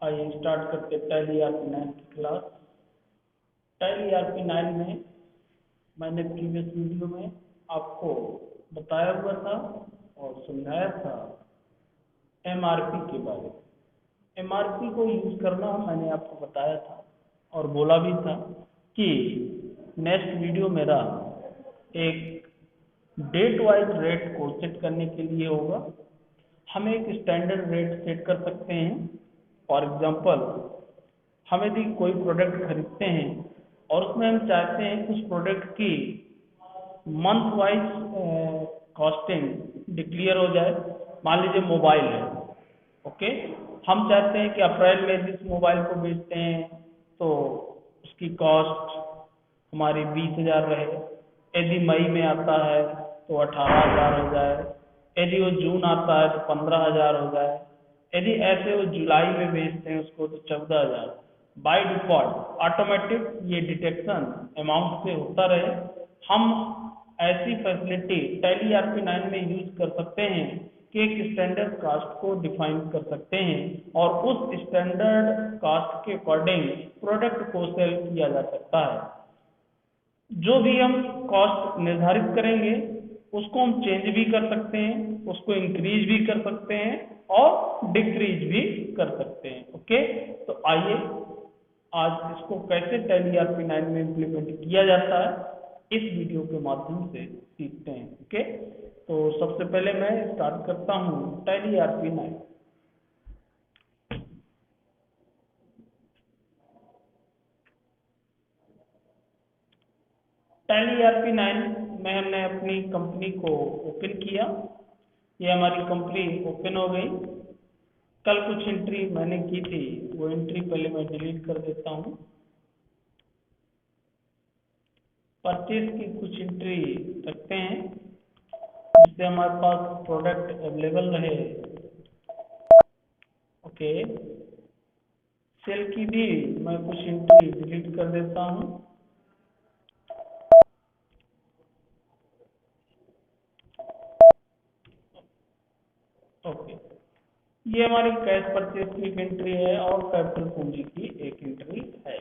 आइए स्टार्ट करते tally ERP9 की क्लास। टैली ERP9 में मैंने प्रीवियस वीडियो में आपको बताया हुआ था और समझाया था MRP के बारे में। MRP को यूज करना मैंने आपको बताया था और बोला भी था कि नेक्स्ट वीडियो मेरा एक डेट वाइज रेट को सेट करने के लिए होगा। हम एक स्टैंडर्ड रेट सेट कर सकते हैं। फॉर एग्जांपल, हम यदि कोई प्रोडक्ट खरीदते हैं और उसमें हम चाहते हैं कि उस प्रोडक्ट की मंथ वाइज कॉस्टिंग डिक्लेयर हो जाए। मान लीजिए मोबाइल है, ओके, हम चाहते हैं कि अप्रैल में जिस मोबाइल को बेचते हैं तो उसकी कॉस्ट हमारी 20,000 रहे। यदि मई में आता है तो 18,000 हो जाए। यदि वो जून आता है तो 15,000 हो जाए। यदि ऐसे वो जुलाई में बेचते हैं उसको तो 14,000। बाय डिफॉल्ट ऑटोमेटिक ये डिटेक्शन अमाउंट से होता रहे। हम ऐसी फैसिलिटी टैली ERP9 में यूज कर सकते हैं कि एक स्टैंडर्ड कास्ट को डिफाइन कर सकते हैं और उस स्टैंडर्ड कास्ट के अकॉर्डिंग प्रोडक्ट को सेल किया जा सकता है। जो भी हम कॉस्ट निर्धारित करेंगे उसको हम चेंज भी कर सकते हैं, उसको इंक्रीज भी कर सकते हैं और डिक्रीज भी कर सकते हैं। ओके, तो आइए आज इसको कैसे टैली ERP9 में इम्प्लीमेंट किया जाता है इस वीडियो के माध्यम से सीखते हैं। ओके, तो सबसे पहले मैं स्टार्ट करता हूँ टैली ERP9। टैली ERP9 में हमने अपनी कंपनी को ओपन किया। ये हमारी कंपनी ओपन हो गई। कल कुछ एंट्री मैंने की थी, वो एंट्री पहले मैं डिलीट कर देता हूँ। परचेज की कुछ एंट्री रखते हैं जिससे हमारे पास प्रोडक्ट अवेलेबल रहे। ओके, सेल की भी मैं कुछ एंट्री डिलीट कर देता हूँ। ओके, ये हमारी कैश परचेज की एक एंट्री है और कैपिटल पूंजी की एक एंट्री है।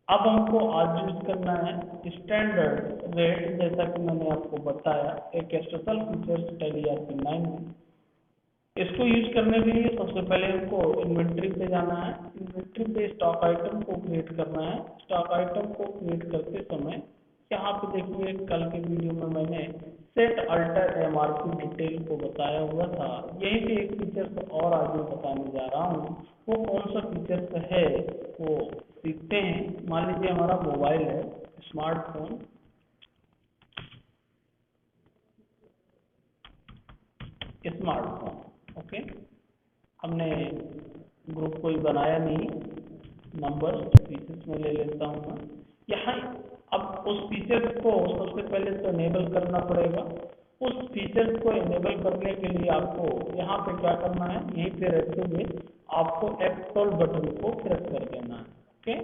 अब हमको आज यूज करना है स्टैंडर्ड रेट। जैसा कि मैंने आपको बताया, एक स्पेशल फीचर्स टैली ERP9 में। इसको यूज करने के लिए सबसे पहले हमको इन्वेंट्री पे जाना है। इन्वेंट्री पे स्टॉक आइटम को क्रिएट करना है। स्टॉक आइटम को क्रिएट करते समय यहाँ पे देखिए, कल के वीडियो में मैंने सेट अल्टर MRP डिटेल को बताया हुआ था। यही पे एक फीचर्स और आगे बताने जा रहा हूँ। वो कौन सा फीचर्स है वो सीखते हैं। मान लीजिए हमारा मोबाइल है, स्मार्टफोन, ओके, हमने ग्रुप कोई बनाया नहीं, नंबर फीचर्स में ले लेता हूँ मैं यहाँ। अब उस फीचर्स को सबसे पहले तो इनेबल करना पड़ेगा। उस फीचर्स को इनेबल करने के लिए आपको यहाँ पे क्या करना है, यहीं पे रहते हुए आपको F12 बटन को प्रेस कर देना है। ओके,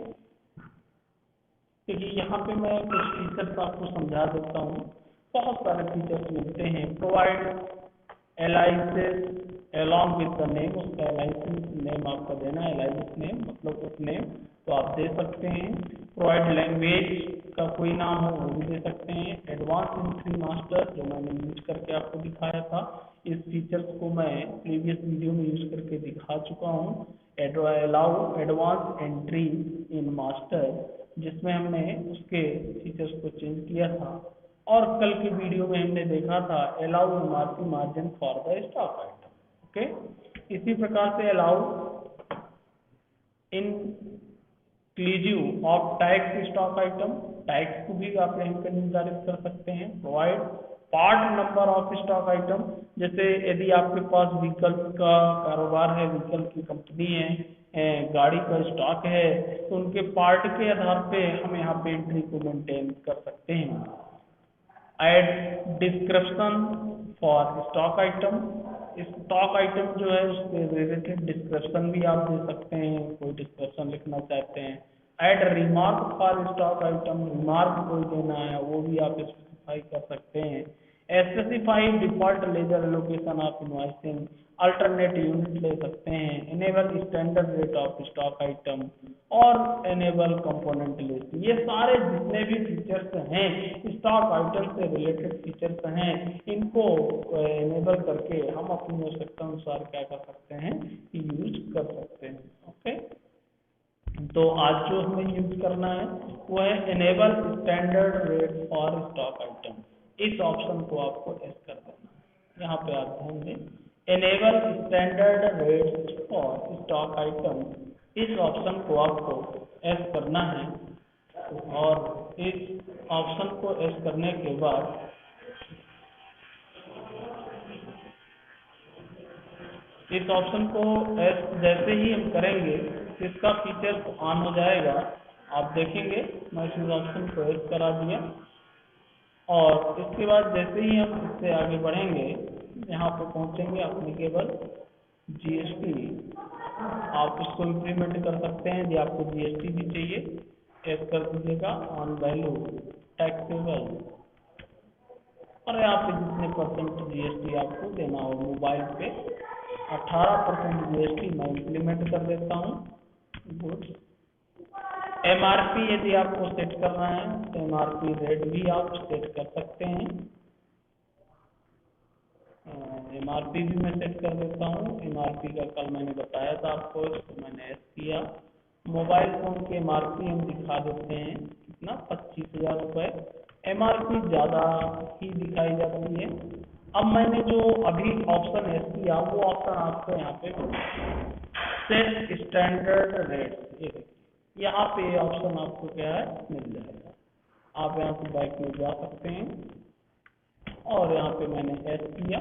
क्योंकि यहाँ पे मैं कुछ फीचर्स आपको समझा देता हूँ। बहुत सारे फीचर्स मिलते हैं। Provide एलाइसिस along with the name, उसका एलाइसिस नेम आपका देना है। एलाइसिस नेम मतलब उस नेम तो आप दे सकते हैं। प्रोवाइड लैंग्वेज का कोई नाम हो वो भी दे सकते हैं। एडवांस एंट्री मास्टर जो मैंने यूज करके आपको दिखाया था, इस फीचर्स को मैं प्रीवियस वीडियो में यूज करके दिखा चुका हूँ। Allow advance entry in master, जिसमें हमने उसके फीचर्स को चेंज किया था। और कल के वीडियो में हमने देखा था allow MRP margin for the stock item. Okay, इसी प्रकार से allow inclusive of tax stock item, tax को भी आप यहीं पर निर्धारित कर सकते हैं। Provide part number of stock item, जैसे यदि आपके पास व्हीकल का कारोबार है, व्हीकल की कंपनी है, गाड़ी का स्टॉक है, तो उनके पार्ट के आधार पे हम यहाँ पे एंट्री को मेंटेन कर सकते हैं। Add description for stock item, stock item जो है उसके रिलेटेड डिस्क्रिप्शन भी आप दे सकते हैं, कोई डिस्क्रिप्शन लिखना चाहते हैं। Add remark for stock item, remark कोई देना है वो भी आप स्पेसिफाई कर सकते हैं। Specified default ledger allocation of invoicing, alternate unit ले सकते हैं, enable standard rate of stock item और इनेबल कंपोनेंट लिस्ट। ये सारे जितने भी फीचर्स हैं स्टॉक आइटम से रिलेटेड फीचर्स हैं, इनको इनेबल करके हम अपनी आवश्यकता अनुसार क्या कर सकते हैं, यूज कर सकते हैं। ओके, तो आज जो हमें यूज करना है वो है enable standard rate for stock item. इस ऑप्शन को आपको एस कर देना है। यहाँ पे आप ध्यान दें, enable standard rate for stock item, इस ऑप्शन को आपको एस करना है। और इस ऑप्शन को एस करने के बाद इस ऑप्शन को एस जैसे ही हम करेंगे इसका फीचर ऑन हो जाएगा। आप देखेंगे मैं इस ऑप्शन को एस करा दिया और इसके बाद जैसे ही हम इससे आगे बढ़ेंगे यहाँ पे पहुँचेंगे एप्लीकेबल जीएसटी, आप इसको इम्प्लीमेंट कर सकते हैं। यदि आपको जीएसटी भी चाहिए एस कर दीजिएगा ऑन वैल्यू टैक्सेबल, और यहाँ पे जितने परसेंट जीएसटी आपको देना हो, मोबाइल पे 18% जीएसटी मैं इम्प्लीमेंट कर देता हूँ। गुड। एमआरपी यदि आपको सेट करना है तो एमआरपी रेट भी आप सेट कर सकते हैं। एमआरपी भी मैं सेट कर देता हूँ। एमआरपी का कल मैंने बताया था आपको, इसको मैंने एस किया। मोबाइल फोन की एमआरपी हम दिखा देते हैं कितना, 25,000 रुपये। एमआरपी ज़्यादा ही दिखाई जाती है। अब मैंने जो अभी ऑप्शन एस किया वो ऑप्शन आपको यहाँ पे सेट स्टैंडर्ड रेट, यहाँ पे ऑप्शन आपको क्या है मिल जाएगा। आप यहाँ पे बैक में जा सकते हैं और यहाँ पे मैंने एस किया।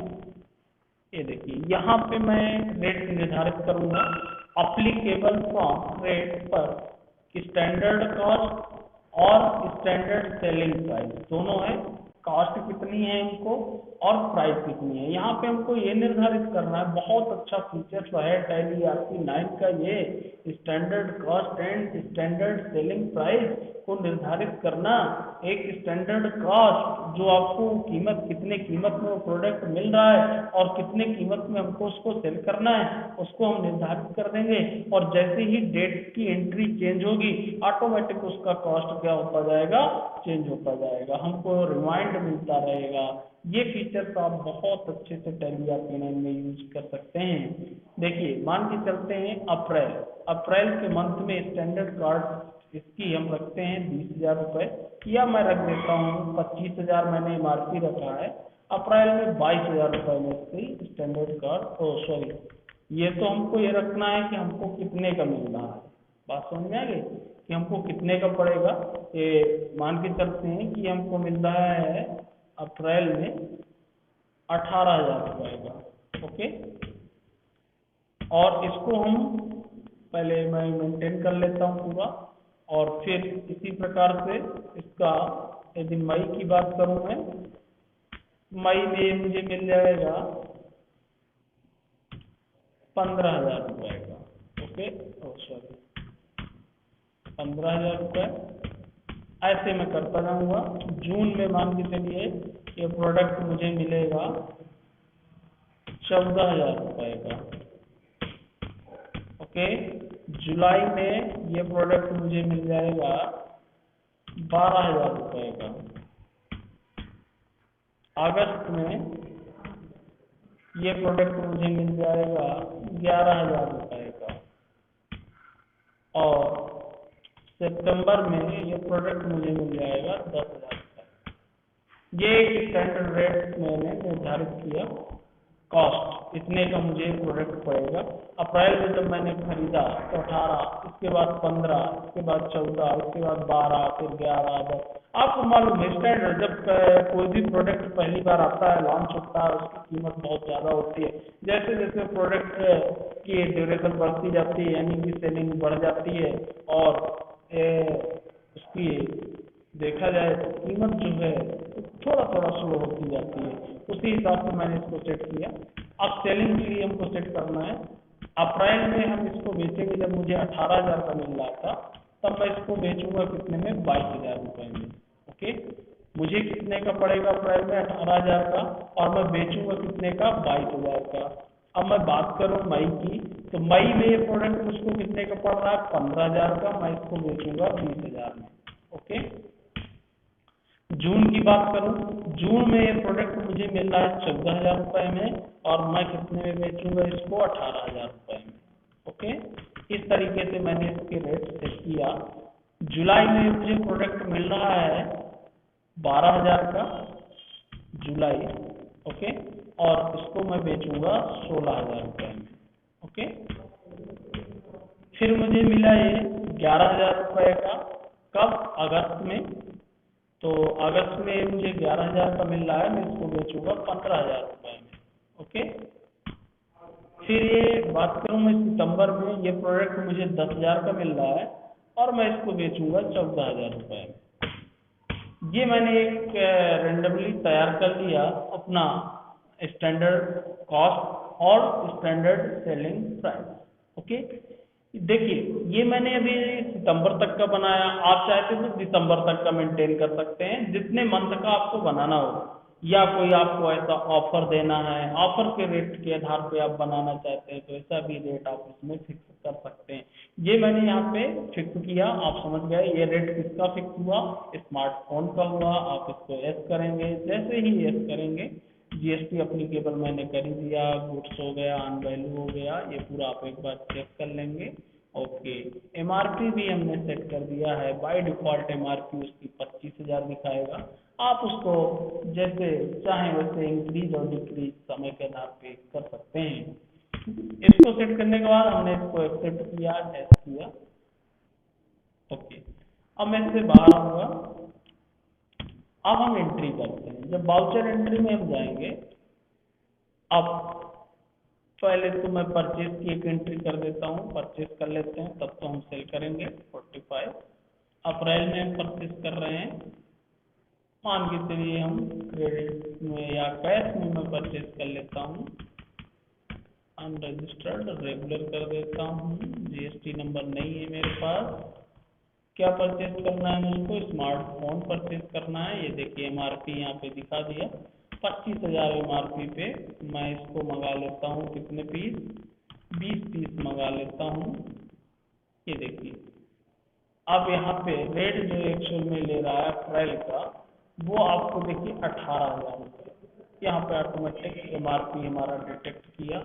ये देखिए यहाँ पे मैं रेट निर्धारित करूंगा अप्लीकेबल फ्रॉम रेट पर स्टैंडर्ड कॉस्ट और स्टैंडर्ड सेलिंग प्राइस दोनों है। कॉस्ट कितनी है इनको और प्राइस कितनी है, यहाँ पे हमको ये निर्धारित करना है। बहुत अच्छा फीचर है टैली ERP 9 का, ये standard cost and standard selling price को निर्धारित करना। एक स्टैंडर्ड कॉस्ट जो आपको कीमत, कितने कीमत में वो प्रोडक्ट मिल रहा है और कितने कीमत में हमको उसको सेल करना है, उसको हम निर्धारित कर देंगे। और जैसे ही डेट की एंट्री चेंज होगी ऑटोमेटिक उसका कॉस्ट क्या होता जाएगा, चेंज होता जाएगा, हमको रिमाइंड मिलता रहेगा। ये फीचर्स आप बहुत अच्छे से टैली ERP 9 में यूज कर सकते हैं। देखिए मान के चलते हैं अप्रैल के मंथ में स्टैंडर्ड कार्ड इसकी हम रखते हैं 20,000 रुपये, या मैं रख देता हूँ 25,000 मैंने एमआरपी रखा है। अप्रैल में 22,000 रुपये में इसकी स्टैंडर्ड कार्ड, सॉरी ये तो हमको ये रखना है कि हमको कितने का मिल रहा है। बात समझ में आ गई कि हमको कितने का पड़ेगा। ये मान के चलते हैं कि हमको मिल रहा है अप्रैल में 18,000 रुपये का। ओके, और इसको हम पहले मैं मेंटेन कर लेता हूँ पूरा, और फिर इसी प्रकार से इसका यदि मई की बात करूँ मैं, मई में मुझे मिल जाएगा 15,000 रुपये का। ओके, सॉरी 15,000 रुपये। ऐसे मैं करता जाऊँगा। जून में मान के चलिए ये प्रोडक्ट मुझे मिलेगा 14,000 रुपये का। ओके, जुलाई में ये प्रोडक्ट मुझे मिल जाएगा 12,000 रुपये का। अगस्त में ये प्रोडक्ट मुझे मिल जाएगा 11,000 रुपये का। और सितंबर में ये प्रोडक्ट मुझे मिल जाएगा 10,000 रुपये। ये एक स्टैंडर्ड रेट मैंने निर्धारित किया, कॉस्ट इतने का मुझे प्रोडक्ट पड़ेगा। अप्रैल में जब मैंने खरीदा तो 18, इसके बाद 15, इसके बाद 14, इसके बाद 12, फिर 11, 10। आपको मालूम है स्टैंडर्ड जब कोई भी प्रोडक्ट पहली बार आता है, लॉन्च होता है, उसकी कीमत बहुत ज़्यादा होती है। जैसे जैसे प्रोडक्ट की ड्यूरेशन बढ़ती जाती है यानी कि सेलिंग बढ़ जाती है और उसकी देखा जाए तो कीमत जो है थोड़ा थोड़ा स्लो होती जाती है। उसी हिसाब से मैंने इसको सेट किया। अब सेलिंग के लिए हमको सेट करना है। अप्रैल में हम इसको बेचेंगे, जब मुझे 18,000 का मिल रहा था तब मैं इसको बेचूंगा कितने में, 22,000 रुपये में। ओके, मुझे कितने का पड़ेगा अप्रैल में? 18,000 का, और मैं बेचूंगा कितने का? 22,000 का। अब मैं बात करूं मई की, तो मई में ये प्रोडक्ट मुझको कितने का पड़ रहा है? 15,000 का। मैं इसको बेचूंगा 20,000 में। ओके। जून की बात करूं, जून में ये प्रोडक्ट मुझे मिल रहा है 14,000 रुपए में, और मैं कितने में बेचूंगा इसको? 18,000 रुपए में। ओके। इस तरीके से मैंने इसके रेट सेट किया। जुलाई में मुझे प्रोडक्ट मिल रहा है 12,000 का, जुलाई। ओके। और इसको मैं बेचूंगा 16,000 रुपए में। ओके। फिर मुझे मिला ये 11,000 रुपए का, कब? अगस्त में। तो अगस्त में मुझे 11,000 का मिल रहा है, मैं इसको बेचूंगा 15,000 रुपए में। ओके। फिर ये बात करूं मैं सितंबर में, ये प्रोडक्ट मुझे 10,000 का मिल रहा है, और मैं इसको बेचूंगा 14,000 रुपए में। ये मैंने एक रेंडमली तैयार कर लिया अपना स्टैंडर्ड कॉस्ट और स्टैंडर्ड सेलिंग प्राइस। ओके। देखिए, ये मैंने अभी सितंबर तक का बनाया। आप चाहते तो दिसंबर तक का मेंटेन कर सकते हैं, जितने मंथ का आपको बनाना हो, या कोई आपको ऐसा ऑफर देना है, ऑफर के रेट के आधार पे आप बनाना चाहते हैं, तो ऐसा भी रेट आप इसमें फिक्स कर सकते हैं। ये मैंने यहाँ पे फिक्स किया, आप समझ गए। ये रेट किसका फिक्स हुआ? स्मार्टफोन का हुआ। आप इसको यस करेंगे। जैसे ही यस करेंगे, जीएसटी अप्लीकेबल मैंने कर ही दिया, गुड्स हो गया, ऑन वैल्यू हो गया, ये पूरा आप एक बार चेक कर लेंगे। ओके। एमआरपी भी हमने सेट कर दिया है। बाय डिफॉल्ट एमआरपी उसकी 25,000 दिखाएगा। आप उसको जैसे चाहें वैसे इंक्रीज और डिक्रीज समय के आधार पे कर सकते हैं। इसको सेट करने के बाद हमने इसको एक्सेप्ट किया, टेस्ट किया। ओके। अब मैं इससे बाहर आऊंगा। अब हम एंट्री करते हैं। जब वाउचर एंट्री में हम जाएंगे, अब पहले तो मैं परचेज की एक एंट्री कर देता हूँ, परचेज कर लेते हैं, तब तो हम सेल करेंगे 45। अप्रैल में हम परचेज कर रहे हैं, मान के चलिए हम क्रेडिट में या कैश में मैं परचेज कर लेता हूँ। अनरजिस्टर्ड रेगुलर कर देता हूँ, जीएसटी नंबर नहीं है मेरे पास। क्या परचेज करना है मुझको? स्मार्टफोन परचेज करना है। ये देखिए एमआरपी यहाँ पे दिखा दिया, 25,000 एमआरपी पे। मैं इसको मंगा लेता हूँ, कितने पीस? 20 पीस मंगा लेता हूँ। ये देखिए, अब यहाँ पे रेट जो एक्चुअल में ले रहा है अप्रैल का, वो आपको देखिए 18,000 रुपये। यहाँ पे ऑटोमेटिक एमआरपी हमारा डिटेक्ट किया।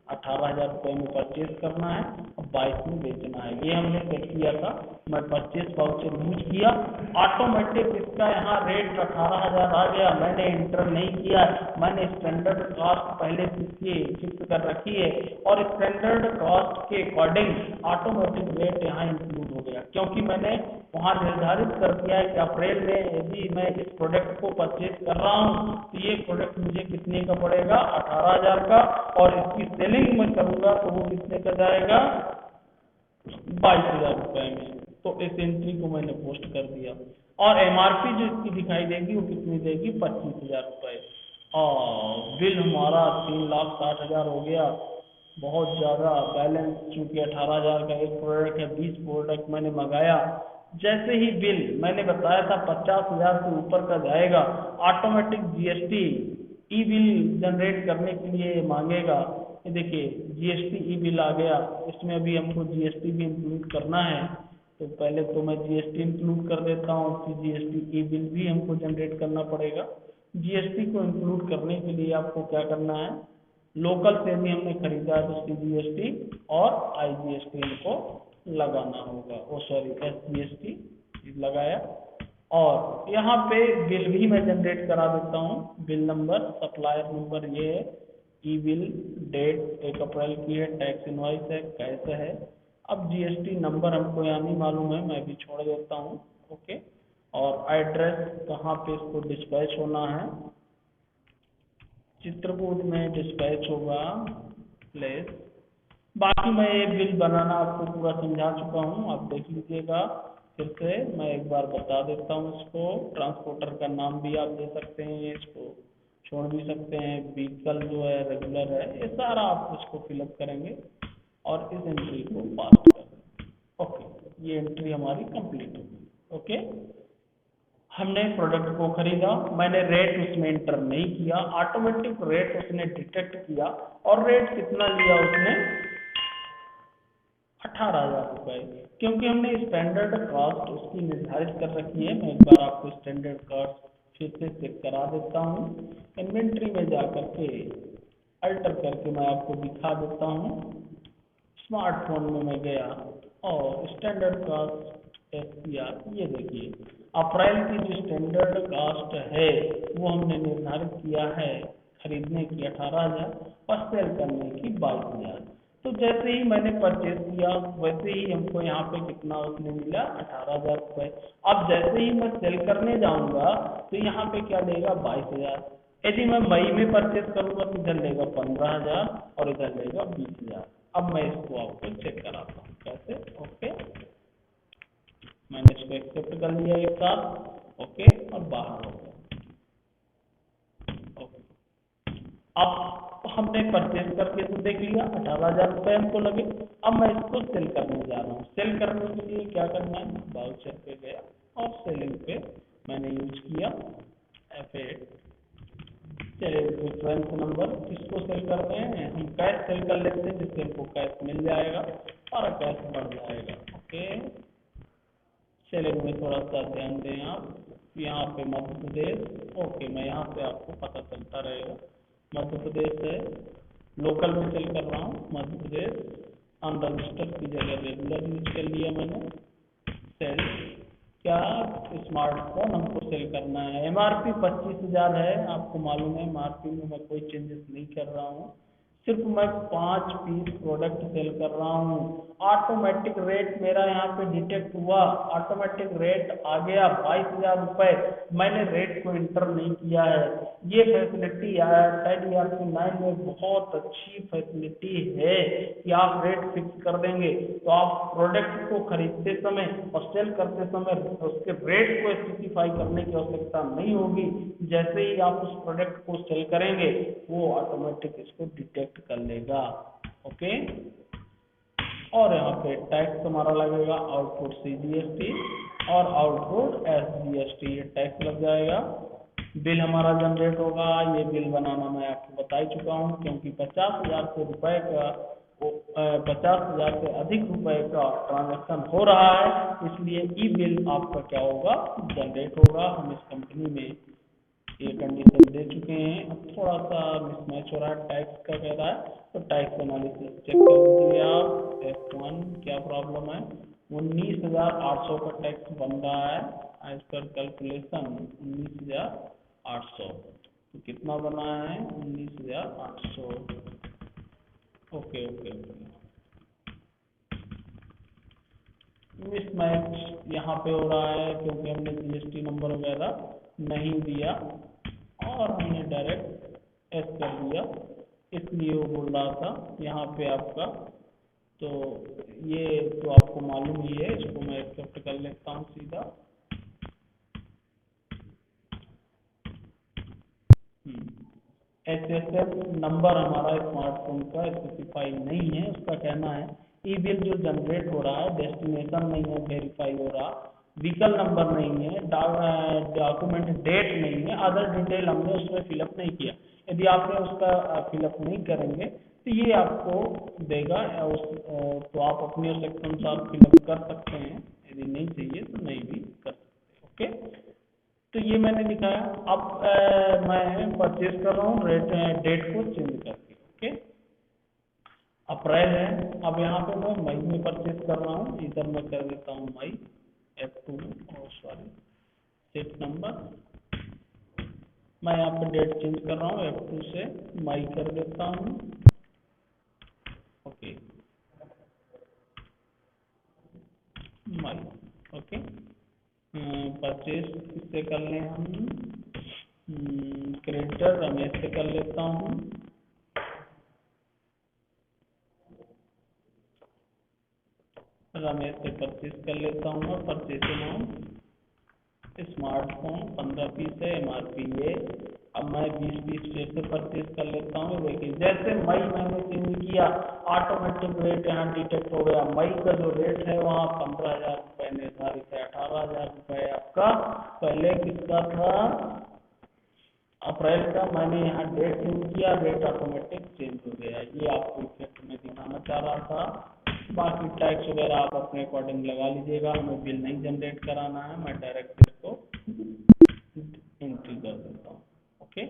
18,000 रुपये में परचेज करना है, और 22 में बेचना है। ये हमने सेट किया था। मैं परचेज वाउचर यूज किया, ऑटोमेटिक इसका यहाँ रेट 18,000 आ गया। मैंने एंटर नहीं किया, मैंने स्टैंडर्ड कॉस्ट पहले से फिक्स कर रखी है, और स्टैंडर्ड कॉस्ट के अकॉर्डिंग ऑटोमेटिक रेट यहाँ इंक्लूड हो गया, क्योंकि मैंने वहाँ निर्धारित कर दिया है कि अप्रैल में यदि मैं इस प्रोडक्ट को परचेज कर रहा हूँ, तो ये प्रोडक्ट मुझे कितने का पड़ेगा? 18,000 का। और इसकी सेलिंग मैं करूंगा तो वो कितने का जाएगा? 22,000 रुपए में। तो इस एंट्री को मैंने पोस्ट कर दिया, और एमआरपी जो इसकी दिखाई देगी वो कितनी देगी? 25,000 रुपए। और बिल हमारा 3,60,000 हो गया, बहुत ज़्यादा। बैलेंस चूंकि 18,000 का एक प्रोडक्ट है, 20 प्रोडक्ट मैंने मंगाया। जैसे ही बिल मैंने बताया था 50,000 से ऊपर का जाएगा, ऑटोमेटिक जीएसटी ई बिल जनरेट करने के लिए मांगेगा। ये देखिए जीएसटी ई बिल आ गया। इसमें अभी हमको जीएसटी भी इंक्लूड करना है, तो पहले तो मैं जीएसटी इंक्लूड कर देता हूँ, फिर जीएसटी ई बिल भी हमको जनरेट करना पड़ेगा। जीएसटी को इंक्लूड करने के लिए आपको क्या करना है? लोकल से भी हमने खरीदा है तो उसकी जीएसटी और आईजीएसटी इनको लगाना होगा। ओ सॉरी, एसजीएसटी लगाया, और यहाँ पे बिल भी मैं जनरेट करा देता हूँ। बिल नंबर, सप्लायर नंबर ये है, ई बिल डेट 1 अप्रैल की है, टैक्स इनवाइस है, कैसे है। अब जीएसटी नंबर हमको यहाँ नहीं मालूम है, मैं भी छोड़ देता हूँ। ओके। और एड्रेस कहाँ पे इसको डिस्पैच होना है? चित्रकूट में डिस्पैच होगा प्लेस। बाकी मैं ये बिल बनाना आपको पूरा समझा चुका हूँ, आप देख लीजिएगा। फिर से मैं एक बार बता देता हूँ इसको। ट्रांसपोर्टर का नाम भी आप दे सकते हैं, इसको छोड़ भी सकते हैं। व्हीकल जो है रेगुलर है, ये सारा आप इसको फिलअप करेंगे और इस एंट्री को पास कर देंगे। ओके, ये एंट्री हमारी कंप्लीट होगी। ओके। हमने प्रोडक्ट को खरीदा, मैंने रेट उसमें इंटर नहीं किया, ऑटोमेटिक रेट उसने डिटेक्ट किया और रेट कितना लिया उसने 18,000 रुपये, क्योंकि हमने स्टैंडर्ड कॉस्ट उसकी निर्धारित कर रखी है। मैं एक बार आपको स्टैंडर्ड कॉस्ट फिर से चेक करा देता हूँ। इन्वेंट्री में जा करके अल्टर करके मैं आपको दिखा देता हूँ। स्मार्टफोन में मैं गया और स्टैंडर्ड कॉस्ट एसपीआर, ये देखिए अप्रैल की जो स्टैंडर्ड कॉस्ट है वो हमने निर्धारित किया है खरीदने की 18,000 और सेल करने की 22,000। तो जैसे ही मैंने परचेज किया वैसे ही हमको यहाँ पे कितना उसने मिला 18,000 रुपये। अब जैसे ही मैं सेल करने जाऊंगा तो यहाँ पे क्या लेगा 22,000। यदि मैं मई में परचेज करूंगा तो इधर लेगा 15,000 और इधर लेगा 20,000। अब मैं इसको आपको चेक कराता हूँ कैसे। ओके, मैंने इसको एक्सेप्ट कर लिया एक साथ। ओके, और बाहर हो गया। ओके, अब हमने परचेज करके तो देख लिया 18,000 रुपये हमको लगे। अब मैं इसको सेल करने जा रहा हूँ। सेल करने के लिए क्या करना है, वाउचर पे गया और सेलिंग पे मैंने यूज किया F8 रेफरेंस नंबर। किसको सेल करते हैं, हम कैश सेल कर लेते हैं जिससे हमको कैश मिल जाएगा और कैश बढ़ जाएगा। ओके, सेलिंग में थोड़ा सा ध्यान दें आप, यहाँ पे मध्य प्रदेश। ओके, मैं यहाँ से आपको पता चलता रहेगा मध्य प्रदेश है, लोकल में सेल कर रहा हूँ मध्य प्रदेश। अनरजिस्टर्ड की जगह रेगुलर यूज कर लिया मैंने। सेल क्या, स्मार्टफोन हमको सेल करना है। एमआरपी 25,000 है, आपको मालूम है एमआरपी में मैं कोई चेंजेस नहीं कर रहा हूँ, सिर्फ मैं 5 पीस प्रोडक्ट सेल कर रहा हूँ। ऑटोमेटिक रेट मेरा यहाँ पे डिटेक्ट हुआ, ऑटोमेटिक रेट आ गया 22,000 रुपये। मैंने रेट को इंटर नहीं किया है। ये फैसिलिटी टैग ERP 9 में बहुत अच्छी फैसिलिटी है कि आप रेट फिक्स कर देंगे तो आप प्रोडक्ट को खरीदते समय और सेल करते समय उसके रेट को स्पेसिफाई करने की आवश्यकता नहीं होगी। जैसे ही आप उस प्रोडक्ट को सेल करेंगे वो ऑटोमेटिक इसको डिटेक्ट कर लेगा। ओके, और यहाँ पे टैक्स हमारा लगेगा आउटपुट CGST और आउटपुट SGST, ये टैक्स लग जाएगा। बिल हमारा जनरेट होगा। ये बिल बनाना मैं आपको बता ही चुका हूँ, क्योंकि 50,000 रुपये का 50,000 से अधिक रुपए का ट्रांजैक्शन हो रहा है, इसलिए ई बिल आपका क्या होगा, जनरेट होगा। हम इस कंपनी में ये कंडीशन दे चुके हैं। अब थोड़ा सा मिसमैच हो रहा है, टैक्स का कह रहा है, तो टैक्स एनालिसिस चेक कर लीजिए आप। F1 क्या प्रॉब्लम है, 19,800 का टैक्स बन रहा है एज पर कैलकुलेशन 19,800। तो कितना बना है 19,800। ओके ओके ओके, मिसमैच यहाँ पे हो रहा है क्योंकि हमने GST नंबर वगैरह नहीं दिया और हमने डायरेक्ट एस कर दिया, इसलिए वो बोल रहा था यहाँ पे आपका। तो ये तो आपको मालूम ही है, इसको मैं एक्सेप्ट कर लेता हूँ सीधा। SSL नंबर हमारा स्मार्टफोन का स्पेसिफाई नहीं है। उसका कहना है ई बिल जो जनरेट हो रहा है डेस्टिनेशन नहीं है वेरीफाई हो रहा, व्हीकल नंबर नहीं है, डॉक्यूमेंट डेट नहीं है, अदर डिटेल हमने उसमें फिलअप नहीं किया। यदि आपने उसका फिलअप नहीं करेंगे तो ये आपको देगा तो आप अपने आवश्यकता अनुसार फिलअप कर सकते हैं, यदि नहीं चाहिए तो नहीं भी कर सकते। ओके, तो ये मैंने दिखाया। अब मैं परचेज कर रहा हूँ डेट को चेंज करके। ओके, अप्रैल है, अब यहाँ पे मैं मई में परचेज कर रहा हूँ, इधर मैं कर देता हूँ मई F2 और सॉरी सेट नंबर। मैं यहाँ पे डेट चेंज कर रहा हूँ, F2 से मई कर देता हूँ। ओके, मई। ओके, परचेज किससे कर लें हम, क्रेडिटर रमेश से कर लेता हूँ। रमेश से परचेज कर लेता हूँ मैं। परचेज अमाउंट स्मार्टफोन 15 पीस है, MRP ये। अब मैं 20 पीस फिर से परचेज कर लेता हूँ। देखिए जैसे मई मैंने चेंज किया ऑटोमेटिक रेट यहाँ डिटेक्ट हो गया। मई का जो रेट है वहाँ 15,000 रुपये रुपये निर्धारित है। 18,000 रुपये आपका पहले किसका था, अप्रैल का। मैंने यहाँ डेट चेंज किया, रेट ऑटोमेटिक चेंज हो गया। ये आपको इफेक्ट में दिखाना चाह रहा था। बाकी टैक्स वगैरह आप अपने अकॉर्डिंग लगा लीजिएगा, हमें बिल नहीं जनरेट कराना है, मैं डायरेक्ट इसको एंट्री कर देता हूँ। ओके,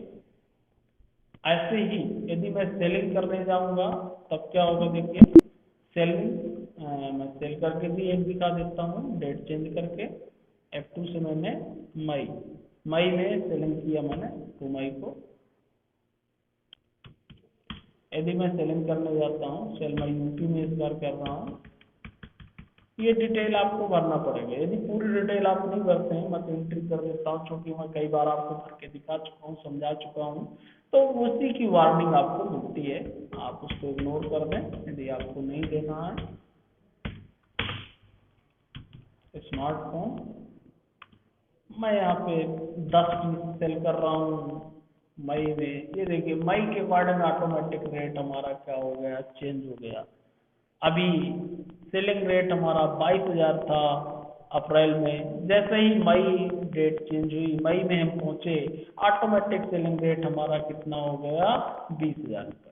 ऐसे ही यदि मैं सेलिंग करने जाऊंगा तब क्या होगा, देखिए सेलिंग मैं सेल करके भी एक दिखा देता हूँ, डेट चेंज करके। F2 से मैंने मई में सेलिंग किया मैंने 2 मई को। यदि मैं सेलिंग करने जाता हूँ, सेल मैं यूपी में इस बार कर रहा हूँ, ये डिटेल आपको भरना पड़ेगा। यदि पूरी डिटेल आप नहीं भरते हैं, मैं तो एंट्री कर देता हूँ, क्योंकि मैं कई बार आपको भर के दिखा चुका हूँ, समझा चुका हूँ, तो उसी की वार्निंग आपको मिलती है, आप उसको इग्नोर कर दें यदि आपको नहीं देना है। स्मार्टफोन मैं यहाँ पे 10 पीस सेल कर रहा हूँ मई में। ये देखिए मई के अकॉर्डिंग ऑटोमेटिक रेट हमारा क्या हो गया, चेंज हो गया। अभी सेलिंग रेट हमारा 22,000 था अप्रैल में, जैसे ही मई डेट चेंज हुई, मई में हम पहुंचे, ऑटोमेटिक सेलिंग रेट हमारा कितना हो गया, 20,000 रुपये।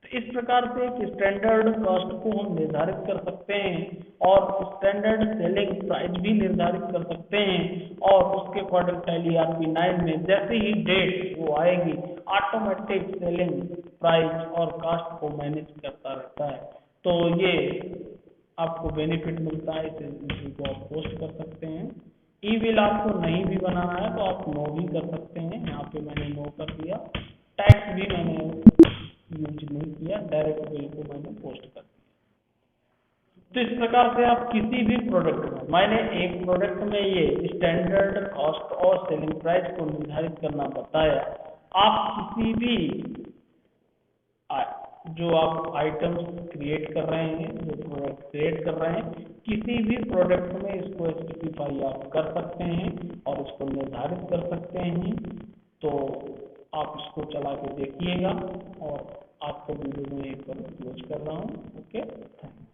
तो इस प्रकार से एक स्टैंडर्ड कॉस्ट को हम निर्धारित कर सकते हैं और स्टैंडर्ड सेलिंग प्राइस भी निर्धारित कर सकते हैं, और उसके अकॉर्डिंग टैली ERP 9 में जैसे ही डेट वो आएगी, ऑटोमेटिक सेलिंग प्राइस और कॉस्ट को मैनेज करता रहता है। तो ये आपको बेनिफिट मिलता है, इसी को आप पोस्ट कर सकते हैं। ई बिल आपको नहीं भी बनाना है तो आप नो भी कर सकते हैं, यहाँ पे मैंने नो कर दिया। टैक्स भी मैंने यूज नहीं किया, डायरेक्ट बिल को मैंने पोस्ट कर दिया। तो इस प्रकार से आप किसी भी प्रोडक्ट में, मैंने एक प्रोडक्ट में ये स्टैंडर्ड कॉस्ट और सेलिंग प्राइस को निर्धारित करना बताया। आप किसी भी जो आप आइटम्स क्रिएट कर रहे हैं, जो प्रोडक्ट क्रिएट कर रहे हैं, किसी भी प्रोडक्ट में इसको स्पेसिफाई आप कर सकते हैं और इसको निर्धारित कर सकते हैं। तो आप इसको चला के देखिएगा, और आपको वीडियो में एक बार क्लोज कर रहा हूँ। Okay, thank you.